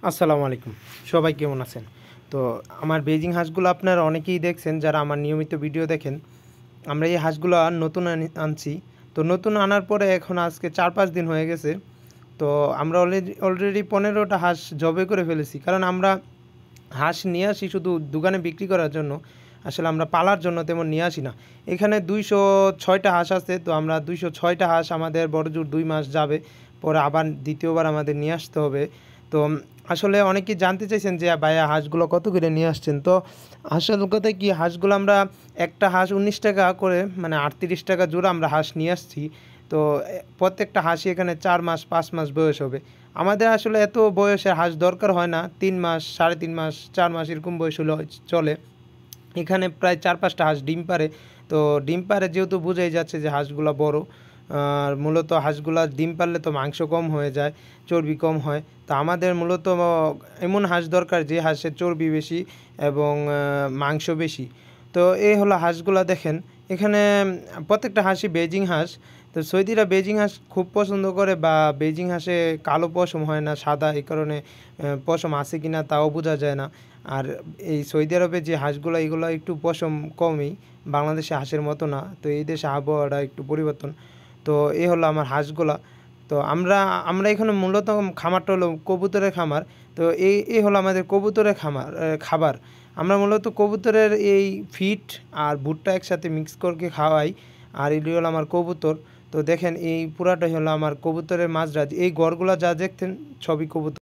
আসসালামু আলাইকুম। সবাই কেমন আছেন? তো আমার বেজিং হাঁসগুলো আপনারা অনেকেই দেখছেন যারা আমার নিয়মিত ভিডিও দেখেন। আমরা এই হাঁসগুলো নতুন আনছি। তো নতুন আনার পরে এখন আজকে ৪-৫ দিন হয়ে গেছে। তো আমরা অলরেডি ১৫টা হাঁস জবাই করে ফেলেছি। কারণ আমরা হাঁস নিয়ে আসি শুধু দোকানে বিক্রি করার জন্য। আসলে আমরা পালার জন্য তেমন নিয়ে আসি না। এখানে ২০৬টা হাঁস আছে। তো আমরা ২০৬টা হাঁস আমাদের বড়জোর ২ মাস যাবে। পরে আবার দ্বিতীয়বার আমাদের নিয়ে আসতে হবে। তো আসলে অনেকেই জানতে চাইছেন যে ভাইয়া হাঁসগুলো কত করে নিয়ে আসছেন? তো আসল কথা কি হাঁসগুলো আমরা একটা হাঁস ১৯ টাকা করে মানে ৩৮ টাকা জোড়া আমরা হাঁস নিয়ে আসছি। তো প্রত্যেকটা হাঁসই এখানে ৪ মাস ৫ মাস বয়স হবে। আমাদের আসলে এত বয়সের হাঁস দরকার হয় না। ৩ মাস, ৩.৫ মাস, ৪ মাস এরকম বয়স হলে চলে। এখানে প্রায় ৪-৫টা হাঁস ডিম পাড়ে। তো ডিম পাড়ে যেহেতু বোঝাই যাচ্ছে যে হাঁসগুলা বড়। আর মূলত হাঁসগুলা ডিম পারলে তো মাংস কম হয়ে যায়, চর্বি কম হয়। তো আমাদের মূলত এমন হাঁস দরকার যে হাঁসের চর্বি বেশি এবং মাংস বেশি। তো এই হলো হাঁসগুলা দেখেন। এখানে প্রত্যেকটা হাঁসই বেজিং হাঁস। তো সৌদিরা বেজিং হাঁস খুব পছন্দ করে বা বেজিং হাঁসে কালো পশম হয় না, সাদা। এই কারণে পশম আছে কি না তাও বোঝা যায় না। আর এই সৌদি আরবে যে হাঁসগুলো এগুলো একটু পশম কমই, বাংলাদেশে হাঁসের মতো না। তো এই দেশে আবহাওয়াটা একটু পরিবর্তন। তো এই হলো আমার হাঁসগুলা। তো আমরা আমরা এখানে মূলত খামারটা হলো কবুতরের খামার। তো এই হলো আমাদের কবুতরের খাবার। আমরা মূলত কবুতরের এই ফিড আর ভুট্টা একসাথে মিক্স করে খাওয়াই। আর এটি হলো আমার কবুতর। তো দেখেন এই পুরাটাই হলো আমার কবুতরের মাঝরাজ। এই ঘরগুলা যা দেখতেন সবই কবুতর।